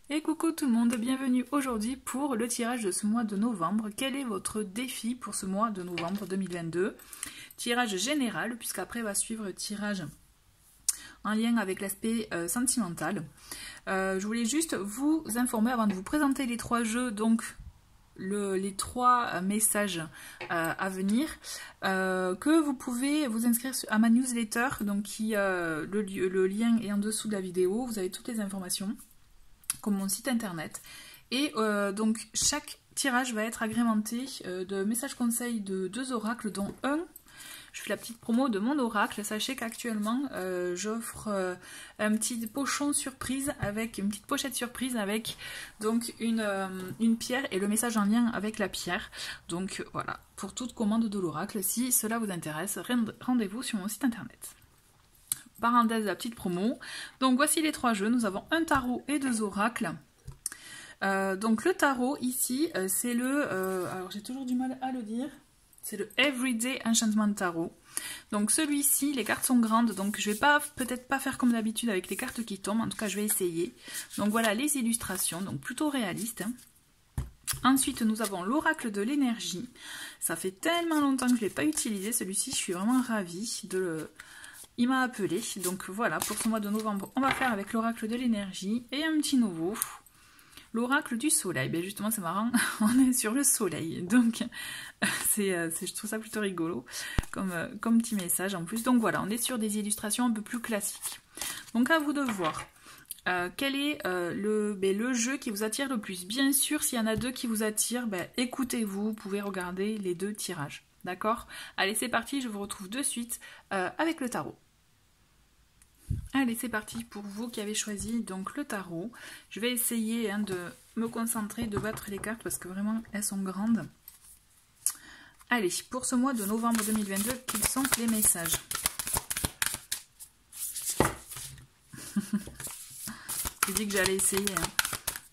Et coucou tout le monde, bienvenue aujourd'hui pour le tirage de ce mois de novembre. Quel est votre défi pour ce mois de novembre 2022? Tirage général, puisqu'après va suivre le tirage en lien avec l'aspect sentimental. Je voulais juste vous informer avant de vous présenter les trois jeux, donc les trois messages à venir, que vous pouvez vous inscrire à ma newsletter, donc le lien est en dessous de la vidéo, vous avez toutes les informations, comme mon site internet. Et donc chaque tirage va être agrémenté de messages conseils de 2 oracles, dont un, je fais la petite promo de mon oracle. Sachez qu'actuellement j'offre un petit pochon surprise avec une petite pochette surprise avec donc une pierre et le message en lien avec la pierre. Donc voilà, pour toute commande de l'oracle, si cela vous intéresse, rendez-vous sur mon site internet. Parenthèse de la petite promo. Donc voici les trois jeux. Nous avons un tarot et 2 oracles. Donc le tarot ici, c'est le... alors j'ai toujours du mal à le dire. C'est le Everyday Enchantment Tarot. Donc celui-ci, les cartes sont grandes, donc je vais peut-être pas faire comme d'habitude avec les cartes qui tombent. En tout cas, je vais essayer. Donc voilà les illustrations, donc plutôt réalistes. Ensuite, nous avons l'oracle de l'énergie. Ça fait tellement longtemps que je ne l'ai pas utilisé. Celui-ci, je suis vraiment ravie de le... Il m'a appelé, donc voilà, pour ce mois de novembre, on va faire avec l'oracle de l'énergie et un petit nouveau, l'oracle du soleil. Ben justement, c'est marrant, on est sur le soleil, donc je trouve ça plutôt rigolo comme petit message en plus. Donc voilà, on est sur des illustrations un peu plus classiques. Donc à vous de voir quel est le jeu qui vous attire le plus. Bien sûr, s'il y en a 2 qui vous attirent, ben, écoutez-vous, vous pouvez regarder les 2 tirages. D'accord? Allez, c'est parti, je vous retrouve de suite avec le tarot. Allez, c'est parti pour vous qui avez choisi donc le tarot. Je vais essayer de me concentrer, de battre les cartes parce que vraiment elles sont grandes. Allez, pour ce mois de novembre 2022, quels sont les messages? J'ai dit que j'allais essayer.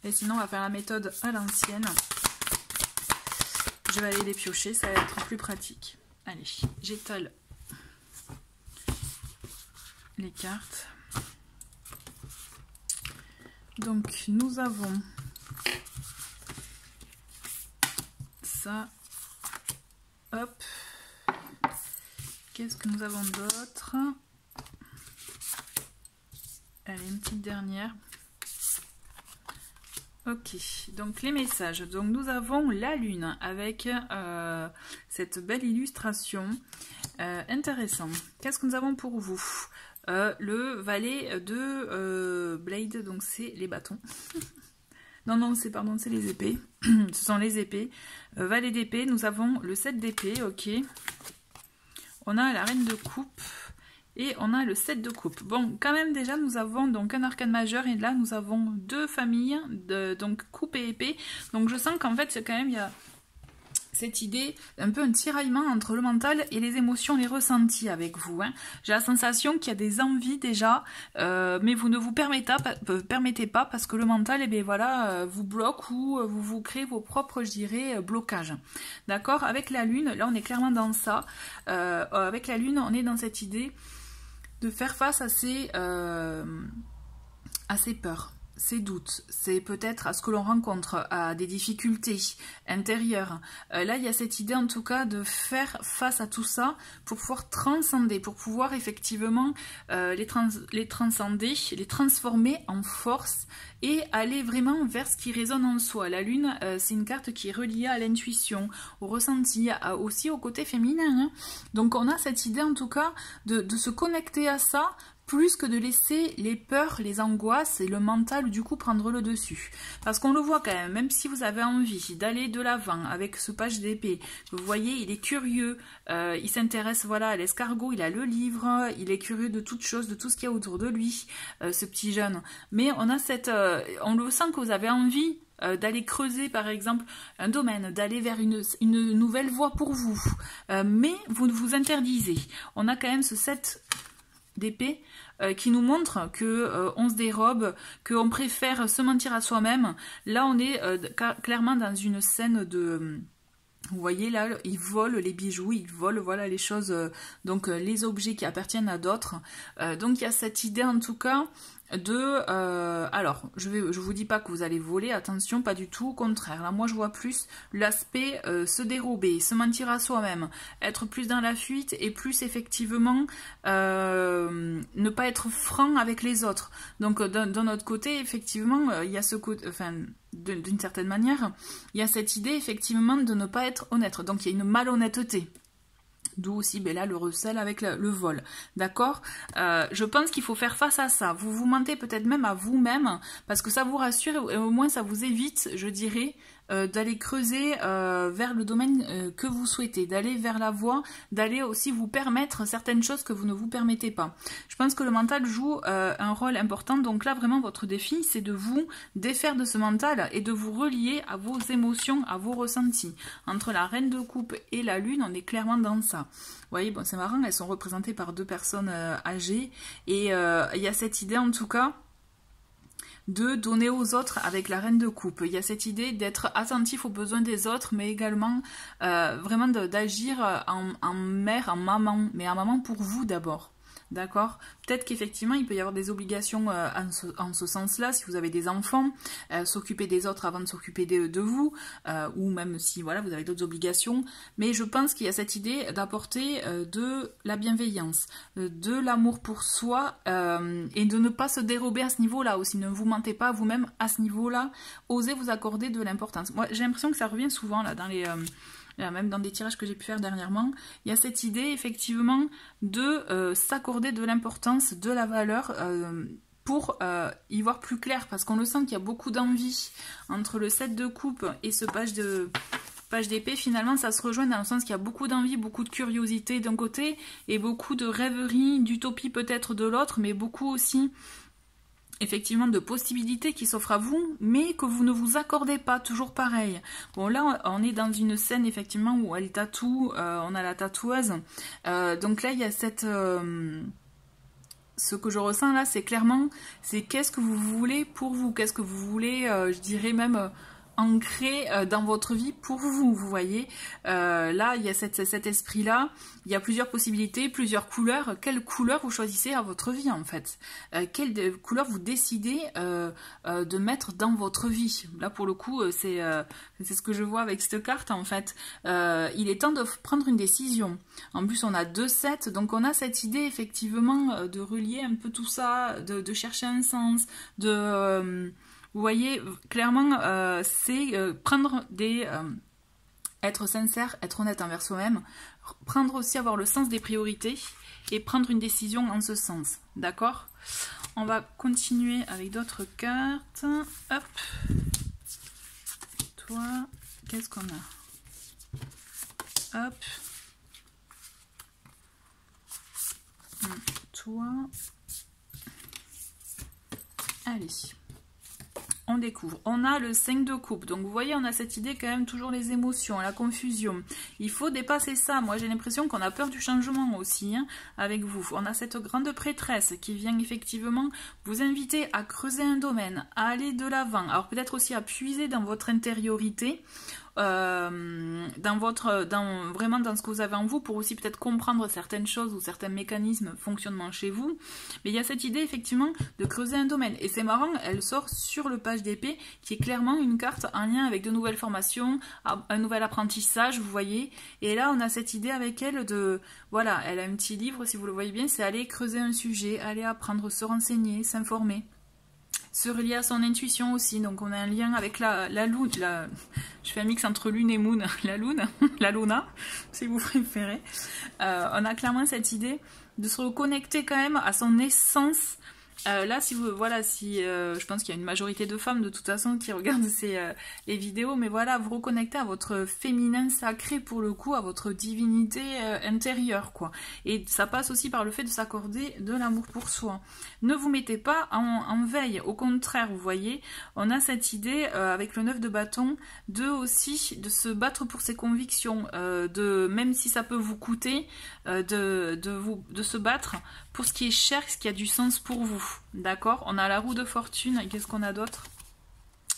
Et sinon, on va faire la méthode à l'ancienne. Je vais aller les piocher, ça va être plus pratique. Allez, j'étale les cartes. Donc nous avons ça. Hop. Qu'est-ce que nous avons d'autre? Allez, une petite dernière. Ok, donc les messages. Donc nous avons la lune avec cette belle illustration. Intéressant. Qu'est-ce que nous avons pour vous? Le valet de Blade, donc c'est les bâtons. non, c'est les épées. Ce sont les épées. Valet d'épée, nous avons le 7 d'épée, ok. On a la reine de coupe. Et on a le 7 de coupe. Bon, quand même déjà, nous avons donc un arcane majeur. Et là, nous avons 2 familles, donc coupe et épée. Donc je sens qu'en fait, quand même, il y a cette idée, un peu un tiraillement entre le mental et les émotions, les ressentis avec vous. J'ai la sensation qu'il y a des envies déjà, mais vous ne vous permettez pas parce que le mental, eh bien, voilà, vous bloque ou vous créez vos propres, je dirais, blocages. D'accord? Avec la lune, là on est clairement dans ça. Avec la lune, on est dans cette idée de faire face à ces peurs, ces doutes, c'est peut-être à ce que l'on rencontre, à des difficultés intérieures. Là, il y a cette idée en tout cas de faire face à tout ça pour pouvoir transcender, pour pouvoir effectivement les transcender, les transformer en force et aller vraiment vers ce qui résonne en soi. La lune, c'est une carte qui est reliée à l'intuition, au ressenti, aussi au côté féminin. Donc on a cette idée en tout cas de se connecter à ça, plus que de laisser les peurs, les angoisses et le mental du coup prendre le dessus. Parce qu'on le voit quand même si vous avez envie d'aller de l'avant avec ce page d'épée, vous voyez, il est curieux, il s'intéresse voilà, à l'escargot, il a le livre, il est curieux de toutes choses, de tout ce qu'il y a autour de lui, ce petit jeune. Mais on a on le sent que vous avez envie d'aller creuser par exemple un domaine, d'aller vers une nouvelle voie pour vous. Mais vous vous interdisez. On a quand même ce 7 d'épée qui nous montre que on se dérobe, qu'on préfère se mentir à soi-même. Là on est clairement dans une scène de... Vous voyez là, ils volent les bijoux, ils volent voilà les choses, donc les objets qui appartiennent à d'autres. Donc il y a cette idée en tout cas alors, je vous dis pas que vous allez voler, attention, pas du tout, au contraire. Là, moi, je vois plus l'aspect se dérober, se mentir à soi-même, être plus dans la fuite et plus effectivement ne pas être franc avec les autres. Donc, d'un autre côté, effectivement, il y a ce côté, enfin, d'une certaine manière, il y a cette idée, effectivement, de ne pas être honnête. Donc, il y a une malhonnêteté. D'où aussi là le recel avec le vol, d'accord. Je pense qu'il faut faire face à ça. Vous vous mentez peut-être même à vous-même parce que ça vous rassure et au moins ça vous évite, je dirais, d'aller creuser vers le domaine que vous souhaitez, d'aller vers la voie, d'aller aussi vous permettre certaines choses que vous ne vous permettez pas. Je pense que le mental joue un rôle important, donc là vraiment votre défi c'est de vous défaire de ce mental et de vous relier à vos émotions, à vos ressentis. Entre la reine de coupe et la lune, on est clairement dans ça. Vous voyez, bon c'est marrant, elles sont représentées par deux personnes âgées et il y a cette idée en tout cas de donner aux autres avec la reine de coupe. Il y a cette idée d'être attentif aux besoins des autres, mais également vraiment d'agir en mère, en maman, mais en maman pour vous d'abord. D'accord? Peut-être qu'effectivement, il peut y avoir des obligations en ce sens-là, si vous avez des enfants, s'occuper des autres avant de s'occuper de vous, ou même si voilà, vous avez d'autres obligations. Mais je pense qu'il y a cette idée d'apporter de la bienveillance, de l'amour pour soi, et de ne pas se dérober à ce niveau-là aussi. Ne vous mentez pas vous-même à ce niveau-là. Osez vous accorder de l'importance. Moi, j'ai l'impression que ça revient souvent là dans les... même dans des tirages que j'ai pu faire dernièrement, il y a cette idée effectivement de s'accorder de l'importance, de la valeur pour y voir plus clair, parce qu'on le sent qu'il y a beaucoup d'envie entre le 7 de coupe et ce page d'épée. Finalement ça se rejoint dans le sens qu'il y a beaucoup d'envie, beaucoup de curiosité d'un côté et beaucoup de rêverie, d'utopie peut-être de l'autre, mais beaucoup aussi effectivement de possibilités qui s'offrent à vous, mais que vous ne vous accordez pas, toujours pareil. Bon là on est dans une scène effectivement où elle tatoue, on a la tatoueuse, donc là il y a cette... ce que je ressens là, c'est clairement, c'est qu'est-ce que vous voulez pour vous, qu'est-ce que vous voulez, je dirais même... ancré dans votre vie pour vous, vous voyez. Là, il y a cet esprit-là, il y a plusieurs possibilités, plusieurs couleurs. Quelle couleur vous choisissez à votre vie, en fait? Quelle couleur vous décidez de mettre dans votre vie? Là, pour le coup, c'est ce que je vois avec cette carte, en fait. Il est temps de prendre une décision. En plus, on a 2-7, donc on a cette idée, effectivement, de relier un peu tout ça, de chercher un sens, de... vous voyez, clairement, c'est prendre des... être sincère, être honnête envers soi-même, prendre aussi, avoir le sens des priorités et prendre une décision en ce sens. D'accord? On va continuer avec d'autres cartes. Hop. Toi, qu'est-ce qu'on a? Hop. Toi. Allez. On découvre. On a le 5 de coupe. Donc vous voyez, on a cette idée quand même, toujours les émotions, la confusion. Il faut dépasser ça. Moi j'ai l'impression qu'on a peur du changement aussi hein, avec vous. On a cette grande prêtresse qui vient effectivement vous inviter à creuser un domaine, à aller de l'avant. Alors peut-être aussi à puiser dans votre intériorité. Vraiment dans ce que vous avez en vous, pour aussi peut-être comprendre certaines choses ou certains mécanismes fonctionnement chez vous. Mais il y a cette idée effectivement de creuser un domaine, et c'est marrant, elle sort sur le page d'épée qui est clairement une carte en lien avec de nouvelles formations, un nouvel apprentissage, vous voyez. Et là on a cette idée avec elle de, voilà, elle a un petit livre, si vous le voyez bien, c'est aller creuser un sujet, aller apprendre, se renseigner, s'informer, se relier à son intuition aussi. Donc on a un lien avec la lune, je fais un mix entre lune et moon, la lune, la luna, si vous préférez. On a clairement cette idée de se reconnecter quand même à son essence. Là, si vous, voilà, je pense qu'il y a une majorité de femmes de toute façon qui regardent les vidéos, mais voilà, vous reconnectez à votre féminin sacré pour le coup, à votre divinité intérieure, quoi. Et ça passe aussi par le fait de s'accorder de l'amour pour soi. Ne vous mettez pas en veille, au contraire, vous voyez, on a cette idée avec le 9 de bâton de se battre pour ses convictions, même si ça peut vous coûter, de se battre pour ce qui est cher, ce qui a du sens pour vous. D'accord? On a la roue de fortune. Et qu'est-ce qu'on a d'autre?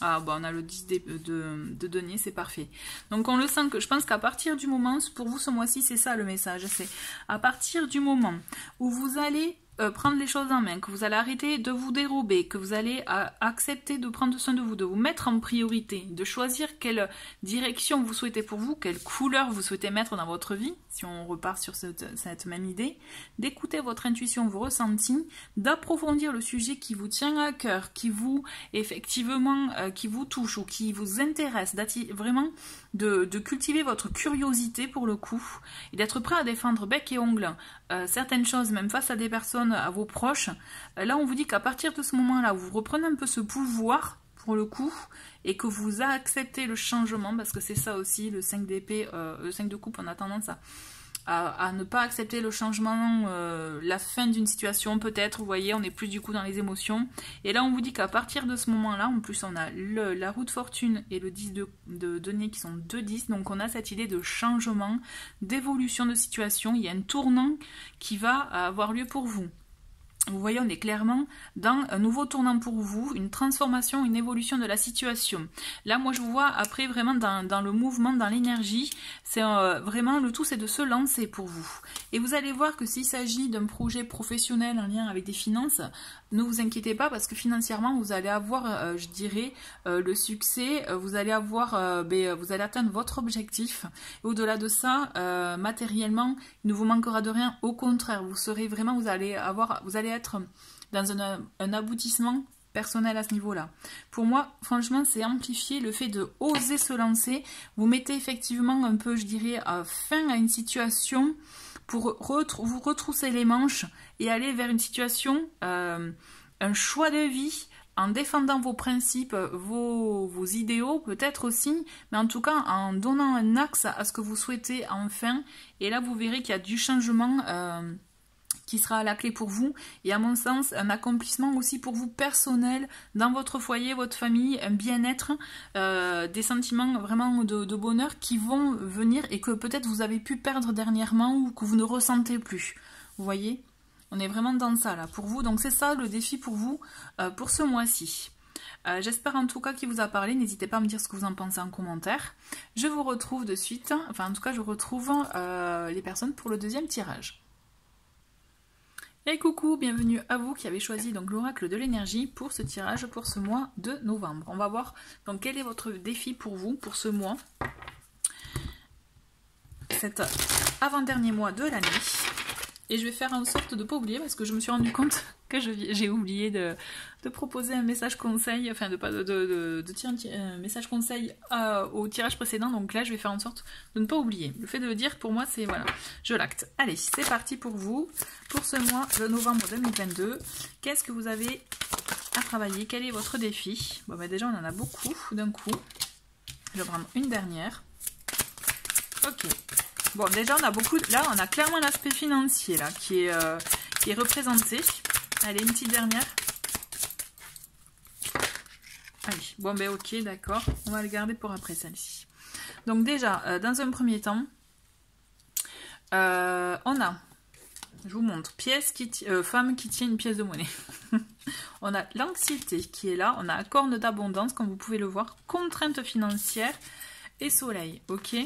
Ah, bah on a le 10 de denier, c'est parfait. Donc on le sent que je pense qu'à partir du moment, pour vous ce mois-ci, c'est ça le message. C'est à partir du moment où vous allez prendre les choses en main, que vous allez arrêter de vous dérober, que vous allez accepter de prendre soin de vous mettre en priorité, de choisir quelle direction vous souhaitez pour vous, quelle couleur vous souhaitez mettre dans votre vie, si on repart sur cette même idée, d'écouter votre intuition, vos ressentis, d'approfondir le sujet qui vous tient à cœur, qui vous, effectivement, qui vous touche ou qui vous intéresse, vraiment de cultiver votre curiosité pour le coup, et d'être prêt à défendre bec et ongle certaines choses, même face à des personnes, à vos proches. Là, on vous dit qu'à partir de ce moment-là, vous reprenez un peu ce pouvoir, pour le coup, et que vous acceptez le changement, parce que c'est ça aussi, le 5 d'épée, le 5 de coupe, on a tendance à ne pas accepter le changement, la fin d'une situation peut-être, vous voyez, on n'est plus du coup dans les émotions. Et là, on vous dit qu'à partir de ce moment-là, en plus, on a la roue de fortune et le 10 de denier qui sont 2 10, donc on a cette idée de changement, d'évolution de situation, il y a un tournant qui va avoir lieu pour vous. Vous voyez, on est clairement dans un nouveau tournant pour vous, une transformation, une évolution de la situation. Là, moi, je vous vois après vraiment dans le mouvement, dans l'énergie. C'est vraiment le tout, c'est de se lancer pour vous. Et vous allez voir que s'il s'agit d'un projet professionnel en lien avec des finances, ne vous inquiétez pas parce que financièrement, vous allez avoir, je dirais, le succès. Vous allez avoir, vous allez atteindre votre objectif. Au-delà de ça, matériellement, il ne vous manquera de rien. Au contraire, vous serez vraiment, vous allez être dans un aboutissement personnel à ce niveau-là. Pour moi, franchement, c'est amplifier le fait de oser se lancer. Vous mettez effectivement un peu, je dirais, fin à une situation pour vous retrousser les manches et aller vers une situation, un choix de vie en défendant vos principes, vos idéaux peut-être aussi, mais en tout cas en donnant un axe à ce que vous souhaitez enfin. Et là, vous verrez qu'il y a du changement qui sera à la clé pour vous, et à mon sens un accomplissement aussi pour vous personnel, dans votre foyer, votre famille, un bien-être, des sentiments vraiment de bonheur qui vont venir et que peut-être vous avez pu perdre dernièrement ou que vous ne ressentez plus. Vous voyez, on est vraiment dans ça là pour vous, donc c'est ça le défi pour vous pour ce mois-ci. J'espère en tout cas qu'il vous a parlé, n'hésitez pas à me dire ce que vous en pensez en commentaire. Je vous retrouve de suite, enfin en tout cas je retrouve les personnes pour le deuxième tirage. Et coucou, bienvenue à vous qui avez choisi donc l'oracle de l'énergie pour ce tirage pour ce mois de novembre. On va voir donc quel est votre défi pour vous pour ce mois, cet avant-dernier mois de l'année. Et je vais faire en sorte de ne pas oublier parce que je me suis rendu compte que j'ai oublié de proposer un message conseil, enfin de tirer un message conseil au tirage précédent. Donc là, je vais faire en sorte de ne pas oublier. Le fait de le dire, pour moi, c'est voilà, je l'acte. Allez, c'est parti pour vous, pour ce mois de novembre 2022. Qu'est-ce que vous avez à travailler? Quel est votre défi? Bon, bah déjà, on en a beaucoup d'un coup. Je vais prendre une dernière. Ok. Bon, déjà, on a beaucoup... Là, on a clairement l'aspect financier, là, qui est représenté. Allez, une petite dernière. Allez, bon, ben ok, d'accord. On va le garder pour après, celle-ci. Donc, déjà, dans un premier temps, on a... Je vous montre. Femme qui tient une pièce de monnaie. On a l'anxiété qui est là. On a corne d'abondance, comme vous pouvez le voir. Contrainte financière. Et soleil, ok.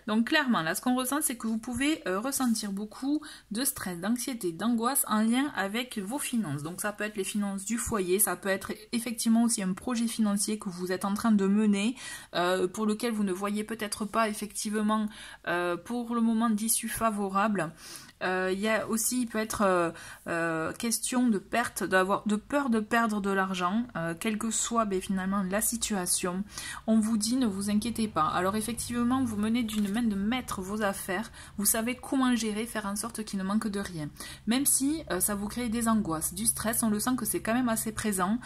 Donc clairement, là, ce qu'on ressent, c'est que vous pouvez ressentir beaucoup de stress, d'anxiété, d'angoisse en lien avec vos finances. Donc ça peut être les finances du foyer, ça peut être effectivement aussi un projet financier que vous êtes en train de mener, pour lequel vous ne voyez peut-être pas effectivement pour le moment d'issue favorable. Il y a aussi, il peut être question de perte, de peur de perdre de l'argent, quelle que soit finalement la situation. On vous dit, ne vous inquiétez pas. Alors effectivement, vous menez d'une main de maître vos affaires, vous savez comment gérer, faire en sorte qu'il ne manque de rien. Même si ça vous crée des angoisses, du stress, on le sent que c'est quand même assez présent.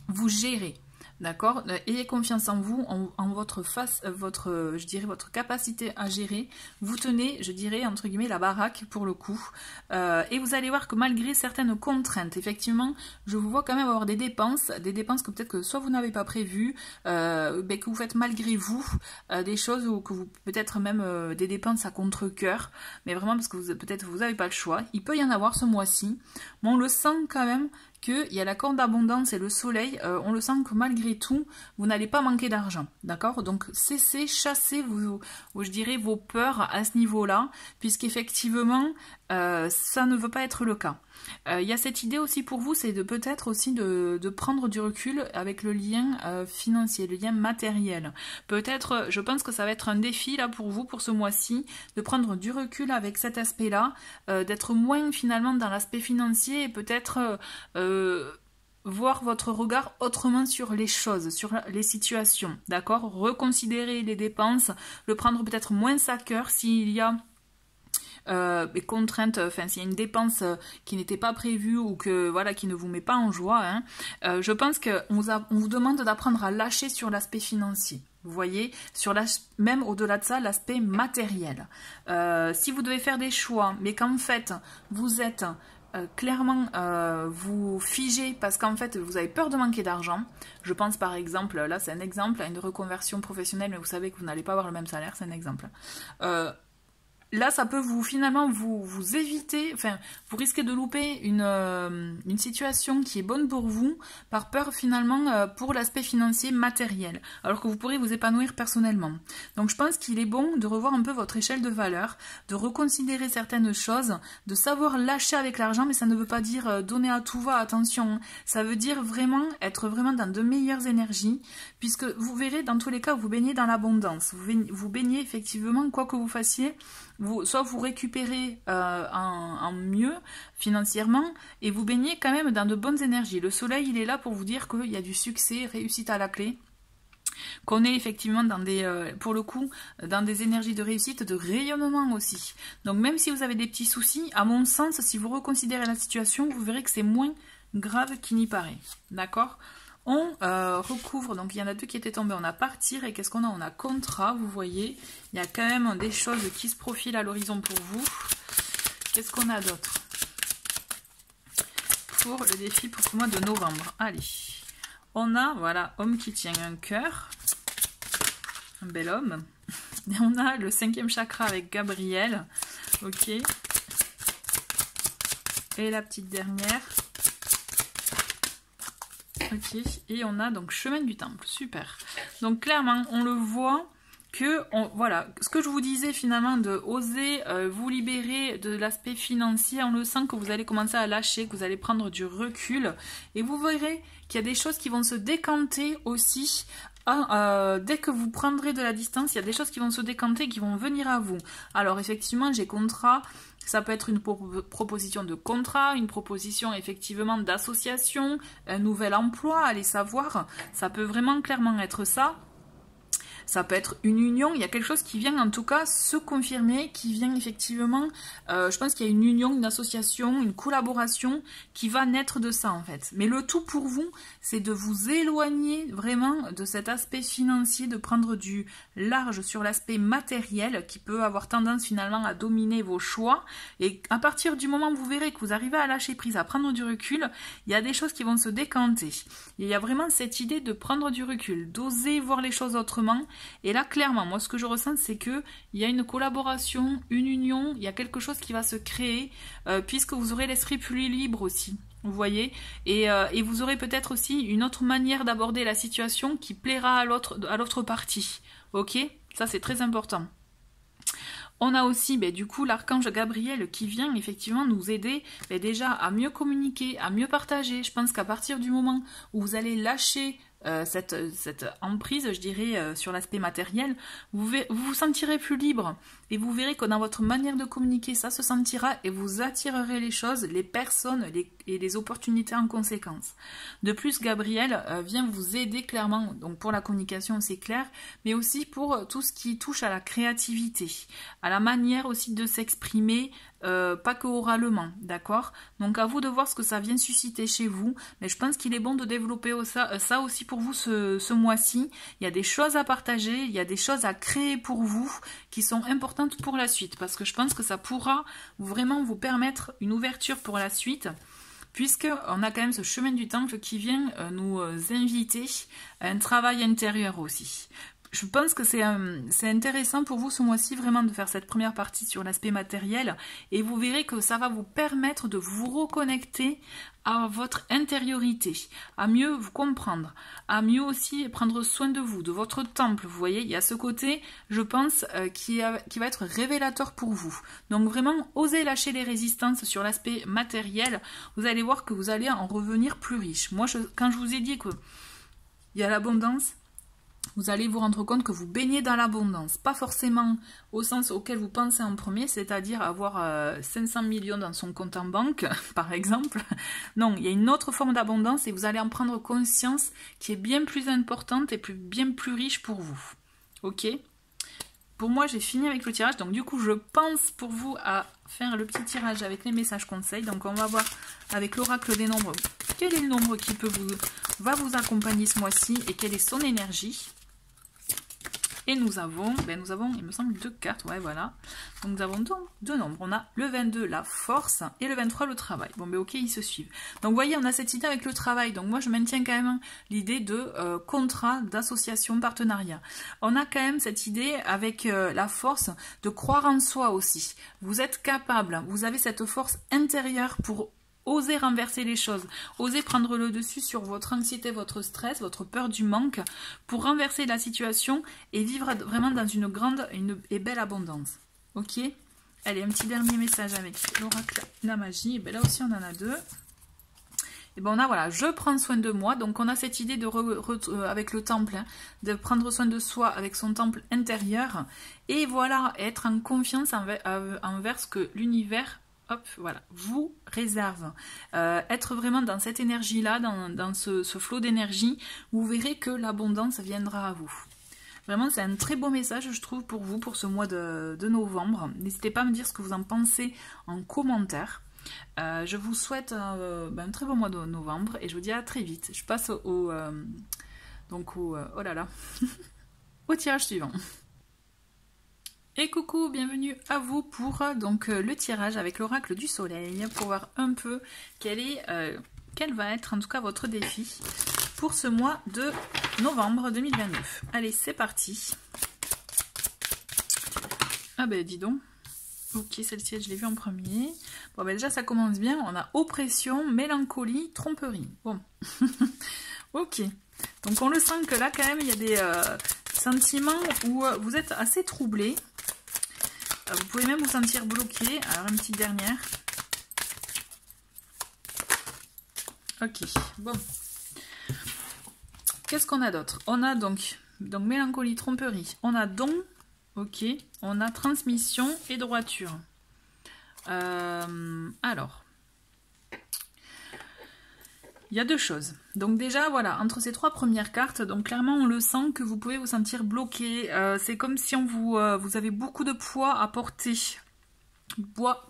Vous gérez. D'accord, ayez confiance en vous, en votre je dirais votre capacité à gérer. Vous tenez, je dirais, entre guillemets, la baraque pour le coup. Et vous allez voir que malgré certaines contraintes, effectivement, je vous vois quand même avoir des dépenses que peut-être que soit vous n'avez pas prévues, que vous faites malgré vous, des choses ou que vous peut-être même des dépenses à contre-cœur, mais vraiment parce que peut-être vous n'avez pas le choix. Il peut y en avoir ce mois-ci, mais on le sent quand même qu'il y a la corde d'abondance et le soleil, on le sent que malgré tout, vous n'allez pas manquer d'argent, d'accord? Donc cessez, chassez, je dirais, vos peurs à ce niveau-là, puisqu'effectivement, ça ne veut pas être le cas. Il y a cette idée aussi pour vous, c'est de peut-être aussi de prendre du recul avec le lien financier, le lien matériel. Peut-être, je pense que ça va être un défi là pour vous, pour ce mois-ci, de prendre du recul avec cet aspect-là, d'être moins finalement dans l'aspect financier et peut-être voir votre regard autrement sur les choses, sur les situations, d'accord? Reconsidérer les dépenses, le prendre peut-être moins à cœur s'il y a les contraintes, enfin s'il y a une dépense qui n'était pas prévue ou que voilà qui ne vous met pas en joie, hein, je pense qu'on vous demande d'apprendre à lâcher sur l'aspect financier. Vous voyez, sur même au-delà de ça, l'aspect matériel. Si vous devez faire des choix, mais qu'en fait vous êtes clairement vous figez parce qu'en fait vous avez peur de manquer d'argent. Je pense par exemple, là c'est un exemple, à une reconversion professionnelle, mais vous savez que vous n'allez pas avoir le même salaire, c'est un exemple. Là, ça peut finalement vous éviter, enfin, vous risquez de louper une situation qui est bonne pour vous, par peur finalement pour l'aspect financier matériel, alors que vous pourrez vous épanouir personnellement. Donc je pense qu'il est bon de revoir un peu votre échelle de valeur, de reconsidérer certaines choses, de savoir lâcher avec l'argent, mais ça ne veut pas dire donner à tout va, attention, ça veut dire vraiment être vraiment dans de meilleures énergies, puisque vous verrez, dans tous les cas, vous baignez dans l'abondance, vous baignez effectivement, quoi que vous fassiez, soit vous récupérez en mieux financièrement et vous baignez quand même dans de bonnes énergies. Le soleil, il est là pour vous dire qu'il y a du succès, réussite à la clé, qu'on est effectivement dans des, pour le coup, dans des énergies de réussite, de rayonnement aussi. Donc même si vous avez des petits soucis, à mon sens, si vous reconsidérez la situation, vous verrez que c'est moins grave qu'il n'y paraît. D'accord ? On recouvre, donc il y en a deux qui étaient tombés, on a partir et qu'est-ce qu'on a? On a contrat, vous voyez, il y a quand même des choses qui se profilent à l'horizon pour vous. Qu'est-ce qu'on a d'autre pour le défi pour ce mois de novembre? Allez, on a, voilà, homme qui tient un cœur, un bel homme, et on a le 5e chakra avec Gabriel, ok, et la petite dernière. Ok, et on a donc chemin du temple, super. Donc clairement, on le voit que, voilà, ce que je vous disais finalement de oser vous libérer de l'aspect financier, on le sent que vous allez commencer à lâcher, que vous allez prendre du recul, et vous verrez qu'il y a des choses qui vont se décanter aussi. Dès que vous prendrez de la distance, il y a des choses qui vont se décanter, qui vont venir à vous. Alors effectivement, j'ai contrat. Ça peut être une proposition de contrat, une proposition effectivement d'association, un nouvel emploi, allez savoir. Ça peut vraiment clairement être ça. Ça peut être une union, il y a quelque chose qui vient en tout cas se confirmer, qui vient effectivement, je pense qu'il y a une union, une association, une collaboration qui va naître de ça en fait. Mais le tout pour vous, c'est de vous éloigner vraiment de cet aspect financier, de prendre du large sur l'aspect matériel qui peut avoir tendance finalement à dominer vos choix. Et à partir du moment où vous verrez que vous arrivez à lâcher prise, à prendre du recul, il y a des choses qui vont se décanter. Il y a vraiment cette idée de prendre du recul, d'oser voir les choses autrement. Et là, clairement, moi, ce que je ressens, c'est qu'il y a une collaboration, une union, il y a quelque chose qui va se créer, puisque vous aurez l'esprit plus libre aussi, vous voyez, et vous aurez peut-être aussi une autre manière d'aborder la situation qui plaira à l'autre partie, ok? Ça, c'est très important. On a aussi, du coup, l'archange Gabriel qui vient effectivement nous aider déjà à mieux communiquer, à mieux partager. Je pense qu'à partir du moment où vous allez lâcher cette emprise, je dirais, sur l'aspect matériel, vous vous sentirez plus libre et vous verrez que dans votre manière de communiquer, ça se sentira et vous attirerez les choses, les personnes et les opportunités en conséquence. De plus, Gabriel vient vous aider clairement, donc pour la communication c'est clair, mais aussi pour tout ce qui touche à la créativité, à la manière aussi de s'exprimer, pas que oralement, d'accord? Donc à vous de voir ce que ça vient susciter chez vous, mais je pense qu'il est bon de développer ça aussi pour vous ce mois-ci. Il y a des choses à partager, il y a des choses à créer pour vous qui sont importantes pour la suite, parce que je pense que ça pourra vraiment vous permettre une ouverture pour la suite, puisqu'on a quand même ce chemin du temple qui vient nous inviter à un travail intérieur aussi. je pense que c'est intéressant pour vous ce mois-ci vraiment de faire cette première partie sur l'aspect matériel et vous verrez que ça va vous permettre de vous reconnecter à votre intériorité, à mieux vous comprendre, à mieux aussi prendre soin de vous, de votre temple. Vous voyez, il y a ce côté, je pense, qui va être révélateur pour vous. Donc vraiment, osez lâcher les résistances sur l'aspect matériel. Vous allez voir que vous allez en revenir plus riche. Moi, quand je vous ai dit qu'il y a l'abondance, vous allez vous rendre compte que vous baignez dans l'abondance. Pas forcément au sens auquel vous pensez en premier, c'est-à-dire avoir 500 millions dans son compte en banque, par exemple. Non, il y a une autre forme d'abondance et vous allez en prendre conscience qui est bien plus importante et bien plus riche pour vous. Ok ? Pour moi, j'ai fini avec le tirage. Donc du coup, je pense pour vous à faire le petit tirage avec les messages conseils. Donc on va voir avec l'oracle des nombres quel est le nombre qui va vous accompagner ce mois-ci et quelle est son énergie. Et nous avons, il me semble, 2 cartes, ouais, voilà. Donc nous avons deux nombres. On a le 22, la force, et le 23, le travail. Bon, mais ok, ils se suivent. Donc vous voyez, on a cette idée avec le travail. Donc moi, je maintiens quand même l'idée de contrat, d'association, partenariat. On a quand même cette idée avec la force de croire en soi aussi. Vous êtes capable, vous avez cette force intérieure pour oser renverser les choses, oser prendre le dessus sur votre anxiété, votre stress, votre peur du manque, pour renverser la situation et vivre vraiment dans une grande et belle abondance. Ok? Allez, un petit dernier message avec l'oracle, la magie. Et bien là aussi, on en a 2. Et ben on a, voilà, je prends soin de moi. Donc on a cette idée de avec le temple, hein, de prendre soin de soi avec son temple intérieur. Et voilà, être en confiance envers ce que l'univers, hop, voilà, vous réserve. Être vraiment dans cette énergie-là, dans ce flot d'énergie, vous verrez que l'abondance viendra à vous. Vraiment, c'est un très beau message, je trouve, pour vous, pour ce mois de novembre. N'hésitez pas à me dire ce que vous en pensez en commentaire. Je vous souhaite un très beau mois de novembre et je vous dis à très vite. Je passe au tirage suivant. Et coucou, bienvenue à vous pour le tirage avec l'oracle du soleil pour voir un peu quel va être en tout cas votre défi pour ce mois de novembre 2029. Allez, c'est parti. Ah ben dis donc. Ok, celle-ci je l'ai vue en premier. Bon ben déjà ça commence bien. On a oppression, mélancolie, tromperie. Bon. Ok. Donc on le sent que là quand même il y a des sentiments où vous êtes assez troublé. Vous pouvez même vous sentir bloqué. Alors une petite dernière. Ok, bon. Qu'est-ce qu'on a d'autre? On a donc mélancolie, tromperie. On a don, ok. On a transmission et droiture. Alors. Il y a 2 choses. Donc déjà, voilà, entre ces 3 premières cartes, donc clairement, on le sent que vous pouvez vous sentir bloqué. C'est comme si vous avez beaucoup de poids à porter.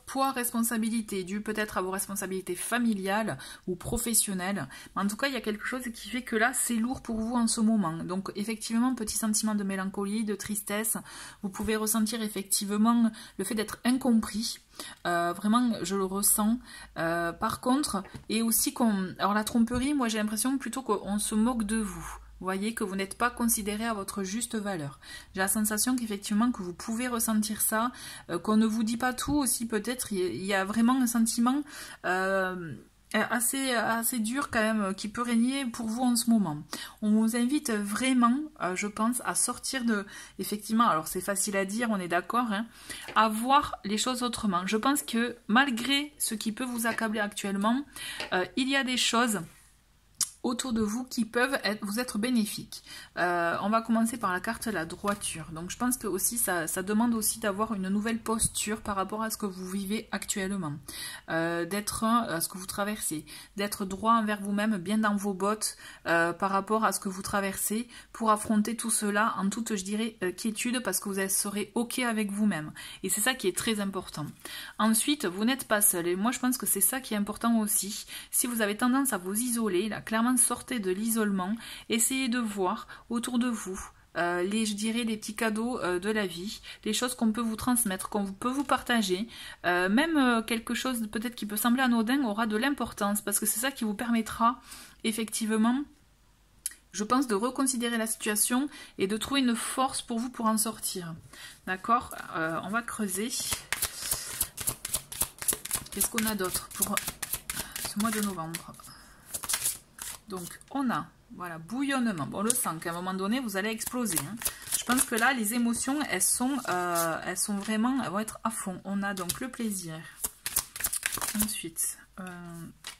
Poids, responsabilité, dû peut-être à vos responsabilités familiales ou professionnelles. Mais en tout cas, il y a quelque chose qui fait que là, c'est lourd pour vous en ce moment. Donc effectivement, petit sentiment de mélancolie, de tristesse. Vous pouvez ressentir effectivement le fait d'être incompris. Vraiment, je le ressens. Par contre, et aussi alors la tromperie, moi j'ai l'impression plutôt qu'on se moque de vous. Vous voyez que vous n'êtes pas considéré à votre juste valeur. J'ai la sensation qu'effectivement que vous pouvez ressentir ça, qu'on ne vous dit pas tout aussi peut-être. Il y a vraiment un sentiment assez dur quand même qui peut régner pour vous en ce moment. On vous invite vraiment, je pense, à sortir de... Effectivement, alors c'est facile à dire, on est d'accord, hein, à voir les choses autrement. Je pense que malgré ce qui peut vous accabler actuellement, il y a des choses autour de vous qui peuvent vous être bénéfiques. On va commencer par la carte la droiture. Donc je pense que aussi ça demande aussi d'avoir une nouvelle posture par rapport à ce que vous vivez actuellement. D'être à ce que vous traversez. D'être droit envers vous-même, bien dans vos bottes par rapport à ce que vous traversez pour affronter tout cela en toute, je dirais, quiétude parce que vous serez ok avec vous-même. Et c'est ça qui est très important. Ensuite, vous n'êtes pas seul. Et moi je pense que c'est ça qui est important aussi. Si vous avez tendance à vous isoler, là clairement sortez de l'isolement, essayez de voir autour de vous je dirais les petits cadeaux de la vie, les choses qu'on peut vous transmettre, qu'on peut vous partager, même quelque chose peut-être qui peut sembler anodin aura de l'importance parce que c'est ça qui vous permettra effectivement je pense, de reconsidérer la situation et de trouver une force pour vous pour en sortir. D'accord? On va creuser. Qu'est-ce qu'on a d'autre pour ce mois de novembre? Donc, on a, voilà, bouillonnement. Bon, on le sent qu'à un moment donné, vous allez exploser. Hein. Je pense que là, les émotions, elles sont vraiment, elles vont être à fond. On a donc le plaisir. Ensuite,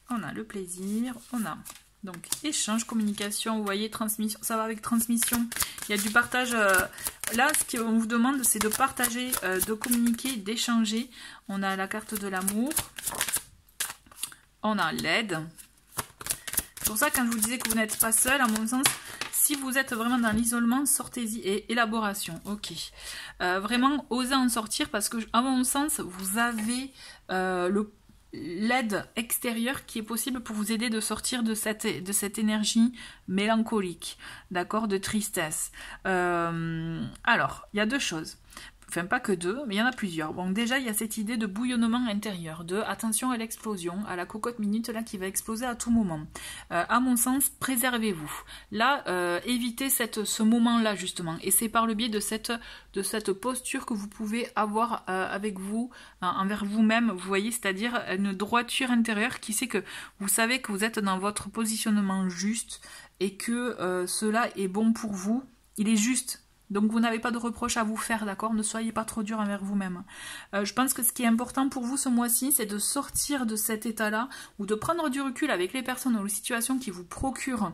on a le plaisir. On a donc échange, communication. Vous voyez, transmission. Ça va avec transmission. Il y a du partage. Là, ce qu'on vous demande, c'est de partager, de communiquer, d'échanger. On a la carte de l'amour. On a l'aide. C'est pour ça, quand je vous disais que vous n'êtes pas seul, à mon sens, si vous êtes vraiment dans l'isolement, sortez-y. Et élaboration, ok. Vraiment, osez en sortir parce que, à mon sens, vous avez l'aide extérieure qui est possible pour vous aider de sortir de cette énergie mélancolique, d'accord, de tristesse. Alors, il y a deux choses. Enfin, pas que deux, mais il y en a plusieurs. Bon, déjà, il y a cette idée de bouillonnement intérieur, de attention à l'explosion, à la cocotte minute là qui va exploser à tout moment. À mon sens, préservez-vous. Là, évitez ce moment-là, justement. Et c'est par le biais de cette posture que vous pouvez avoir avec vous, envers vous-même, vous voyez, c'est-à-dire une droiture intérieure qui sait que vous savez que vous êtes dans votre positionnement juste et que cela est bon pour vous. Il est juste. Donc vous n'avez pas de reproche à vous faire, d'accord? Ne soyez pas trop dur envers vous-même. Je pense que ce qui est important pour vous ce mois-ci, c'est de sortir de cet état-là ou de prendre du recul avec les personnes ou les situations qui vous procurent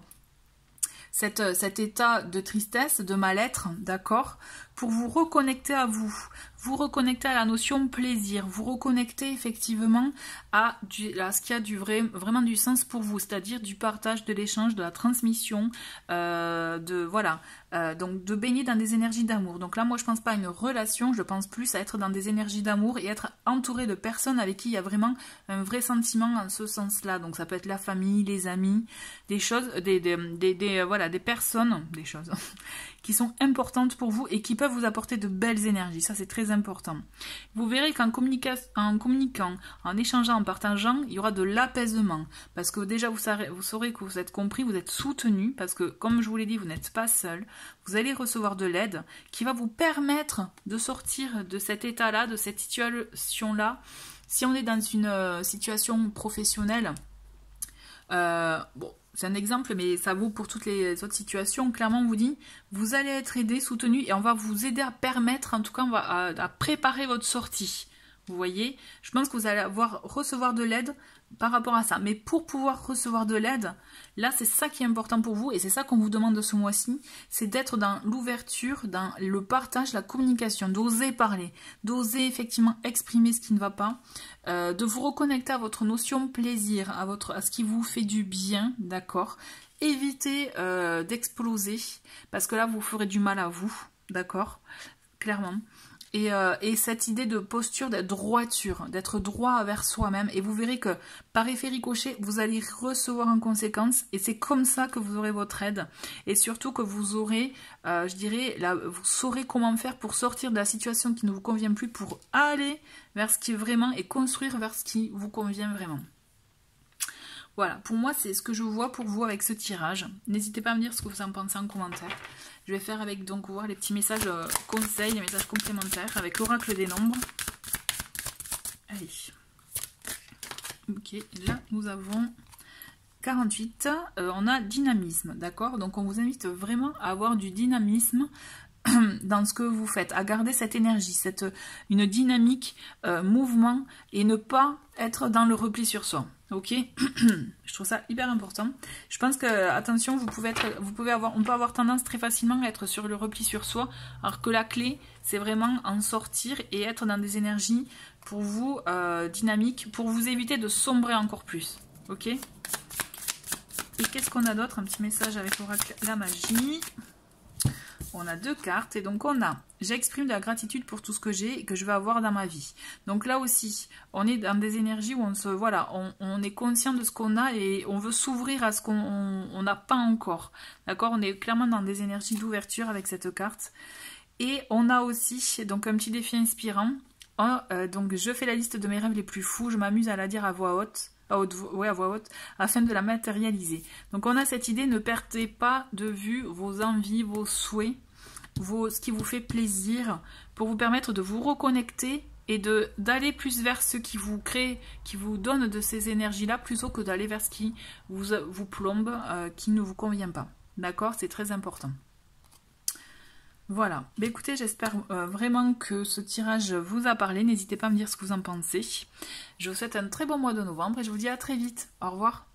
cet état de tristesse, de mal-être, d'accord? Pour vous reconnecter à vous reconnecter à la notion plaisir, vous reconnecter effectivement à ce qui a vraiment du sens pour vous, c'est-à-dire du partage, de l'échange, de la transmission, donc de baigner dans des énergies d'amour. Donc là, moi, je pense pas à une relation, je pense plus à être dans des énergies d'amour et être entouré de personnes avec qui il y a vraiment un vrai sentiment en ce sens-là. Donc ça peut être la famille, les amis, des choses, des personnes, des choses qui sont importantes pour vous et qui peuvent vous apporter de belles énergies. Ça, c'est très important. Vous verrez qu'en communiquant, en échangeant, en partageant, il y aura de l'apaisement. Parce que déjà, vous saurez que vous êtes compris, vous êtes soutenu. Parce que, comme je vous l'ai dit, vous n'êtes pas seul. Vous allez recevoir de l'aide qui va vous permettre de sortir de cet état-là, de cette situation-là. Si on est dans une situation professionnelle, bon, c'est un exemple, mais ça vaut pour toutes les autres situations. Clairement, on vous dit, vous allez être aidé, soutenu, et on va vous aider à permettre, en tout cas, à préparer votre sortie. Vous voyez, je pense que vous allez recevoir de l'aide par rapport à ça. Mais pour pouvoir recevoir de l'aide, là, c'est ça qui est important pour vous, et c'est ça qu'on vous demande de ce mois-ci, c'est d'être dans l'ouverture, dans le partage, la communication, d'oser parler, d'oser effectivement exprimer ce qui ne va pas, de vous reconnecter à votre notion plaisir, à ce qui vous fait du bien, d'accord? Évitez d'exploser, parce que là, vous ferez du mal à vous, d'accord? Clairement. Et cette idée de posture, d'être droiture, d'être droit vers soi-même. Et vous verrez que par effet ricochet, vous allez recevoir en conséquence. Et c'est comme ça que vous aurez votre aide. Et surtout que vous aurez, je dirais, vous saurez comment faire pour sortir de la situation qui ne vous convient plus, pour aller vers ce qui est vraiment et construire vers ce qui vous convient vraiment. Voilà, pour moi, c'est ce que je vois pour vous avec ce tirage. N'hésitez pas à me dire ce que vous en pensez en commentaire. Je vais faire avec, donc, voir les petits messages conseils, les messages complémentaires avec l'oracle des nombres. Allez. Ok, là, nous avons 48. On a dynamisme, d'accord? Donc, on vous invite vraiment à avoir du dynamisme dans ce que vous faites, à garder cette énergie, une dynamique, mouvement, et ne pas être dans le repli sur soi. Ok, je trouve ça hyper important. Je pense que, attention, on peut avoir tendance très facilement à être sur le repli sur soi, alors que la clé, c'est vraiment en sortir et être dans des énergies pour vous dynamiques, pour vous éviter de sombrer encore plus. Ok. Et qu'est-ce qu'on a d'autre? Un petit message avec l'oracle la magie. On a deux cartes et donc on a « J'exprime de la gratitude pour tout ce que j'ai et que je vais avoir dans ma vie ». Donc là aussi, on est dans des énergies où on est conscient de ce qu'on a et on veut s'ouvrir à ce qu'on n'a pas encore. D'accord? On est clairement dans des énergies d'ouverture avec cette carte. Et on a aussi donc un petit défi inspirant. Donc je fais la liste de mes rêves les plus fous, je m'amuse à la dire à voix haute. à voix haute, afin de la matérialiser. Donc on a cette idée, ne perdez pas de vue vos envies, vos souhaits, ce qui vous fait plaisir, pour vous permettre de vous reconnecter et d'aller plus vers ce qui vous crée, qui vous donne de ces énergies-là, plutôt que d'aller vers ce qui vous plombe, qui ne vous convient pas. D'accord? C'est très important. Voilà. Mais écoutez, j'espère vraiment que ce tirage vous a parlé. N'hésitez pas à me dire ce que vous en pensez. Je vous souhaite un très bon mois de novembre et je vous dis à très vite. Au revoir.